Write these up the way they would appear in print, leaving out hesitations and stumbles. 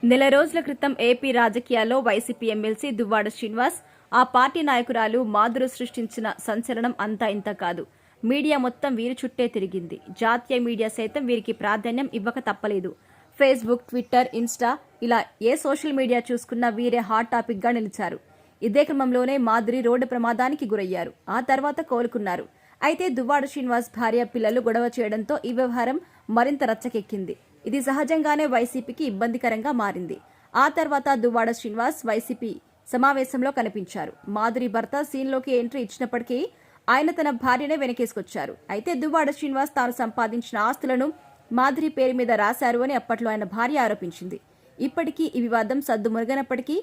నెల రోజుల క్రితం ఏపీ రాజకీయాల్లో వైసీపీ ఎమ్మెల్సీ దువ్వాడ శ్రీనివాస్, ఆ పార్టీ నాయకురాలు మాధురు సృష్టించిన సంచలనం అంతా ఇంత కాదు. మీడియా మొత్తం వీరి చుట్టే తిరిగింది. జాతీయ మీడియా సైతం వీరికి ప్రాధాన్యం ఇవ్వక తప్పలేదు. ఫేస్బుక్, ట్విట్టర్, ఇన్స్టా ఇలా ఏ సోషల్ మీడియా చూసుకున్నా వీరే హాట్ టాపిక్ గా నిలిచారు. ఇదే క్రమంలోనే మాధురి రోడ్డు ప్రమాదానికి గురయ్యారు. ఆ తర్వాత కోలుకున్నారు. అయితే దువ్వాడ శ్రీనివాస్ భార్య, పిల్లలు గొడవ చేయడంతో ఈ వ్యవహారం మరింత రచ్చకెక్కింది. ఇది సహజంగానే వైసీపీకి ఇబ్బందికరంగా మారింది. ఆ తర్వాత దువ్వాడ శ్రీనివాస్ వైసీపీ సమావేశంలో కనిపించారు. మాధురి భర్త సీన్లోకి ఎంట్రీ ఇచ్చినప్పటికీ ఆయన తన భార్యనే వెనకేసుకొచ్చారు. అయితే దువ్వాడ శ్రీనివాస్ తాను సంపాదించిన ఆస్తులను మాధురి పేరు మీద రాశారు అని అప్పట్లో ఆయన భార్య ఆరోపించింది. ఇప్పటికీ ఈ వివాదం సద్దుమరుగనప్పటికీ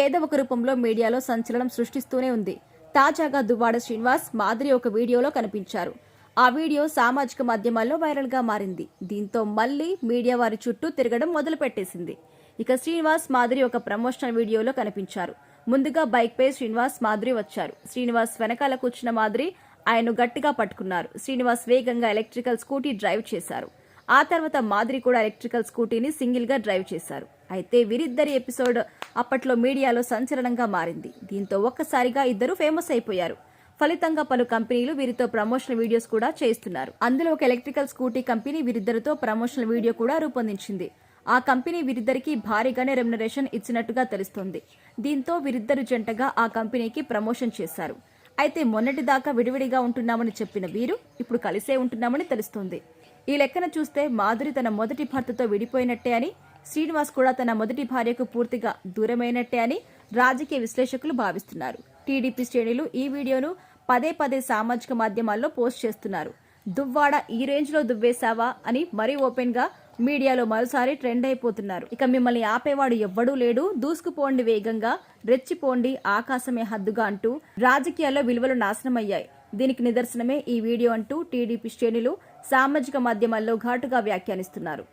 ఏదో ఒక రూపంలో మీడియాలో సంచలనం సృష్టిస్తూనే ఉంది. తాజాగా దువ్వాడ శ్రీనివాస్, మాధురి ఒక వీడియోలో కనిపించారు. ఆ వీడియో సామాజిక మాధ్యమాల్లో వైరల్ గా మారింది. దీంతో మళ్లీ మీడియా వారి చుట్టూ తిరగడం మొదలుపెట్టేసింది. ఇక శ్రీనివాస్, మాధురి ఒక ప్రమోషనల్ వీడియోలో కనిపించారు. ముందుగా బైక్ పై శ్రీనివాస్, మాధురి వచ్చారు. శ్రీనివాస్ వెనకాల కూర్చున్న మాధురి ఆయన్ను గట్టిగా పట్టుకున్నారు. శ్రీనివాస్ వేగంగా ఎలక్ట్రికల్ స్కూటీ డ్రైవ్ చేశారు. ఆ తర్వాత మాధురి కూడా ఎలక్ట్రికల్ స్కూటీని సింగిల్ గా డ్రైవ్ చేశారు. అయితే వీరిద్దరి ఎపిసోడ్ అప్పట్లో మీడియాలో సంచలనంగా మారింది. దీంతో ఒక్కసారిగా ఇద్దరు ఫేమస్ అయిపోయారు. ఫలితంగా పలు కంపెనీలు వీరితో ప్రమోషనల్ వీడియోస్ కూడా చేస్తున్నారు. అందులో ఒక ఎలక్ట్రికల్ స్కూటీ కంపెనీ వీరిద్దరితో ప్రమోషనల్ వీడియో కూడా రూపొందించింది. ఆ కంపెనీ వీరిద్దరికి భారీగానే రెమ్యునరేషన్ ఇచ్చినట్టుగా తెలుస్తోంది. దీంతో వీరిద్దరు జంటగా ఆ కంపెనీకి ప్రమోషన్ చేశారు. అయితే మొన్నటిదాకా విడివిడిగా ఉంటున్నామని చెప్పిన వీరు ఇప్పుడు కలిసే ఉంటున్నామని తెలుస్తోంది. ఈ లెక్కన చూస్తే మాధురి తన మొదటి భర్తతో విడిపోయినట్టే అని, శ్రీనివాస్ కూడా తన మొదటి భార్యకు పూర్తిగా దూరమైనట్టే అని రాజకీయ విశ్లేషకులు భావిస్తున్నారు. టీడీపీ శ్రేణులు ఈ వీడియోను పదే పదే సామాజిక మాధ్యమాల్లో పోస్ట్ చేస్తున్నారు. దువ్వాడ ఈ రేంజ్ లో దువ్వేశావా అని మరీ ఓపెన్ గా మీడియాలో మరోసారి ట్రెండ్ అయిపోతున్నారు. ఇక మిమ్మల్ని ఆపేవాడు ఎవ్వడూ లేడు, దూసుకుపోండి వేగంగా, రెచ్చిపోండి ఆకాశమే హద్దుగా అంటూ రాజకీయాల్లో విలువలు నాశనమయ్యాయి. దీనికి నిదర్శనమే ఈ వీడియో అంటూ టీడీపీ శ్రేణులు సామాజిక మాధ్యమాల్లో ఘాటుగా వ్యాఖ్యానిస్తున్నారు.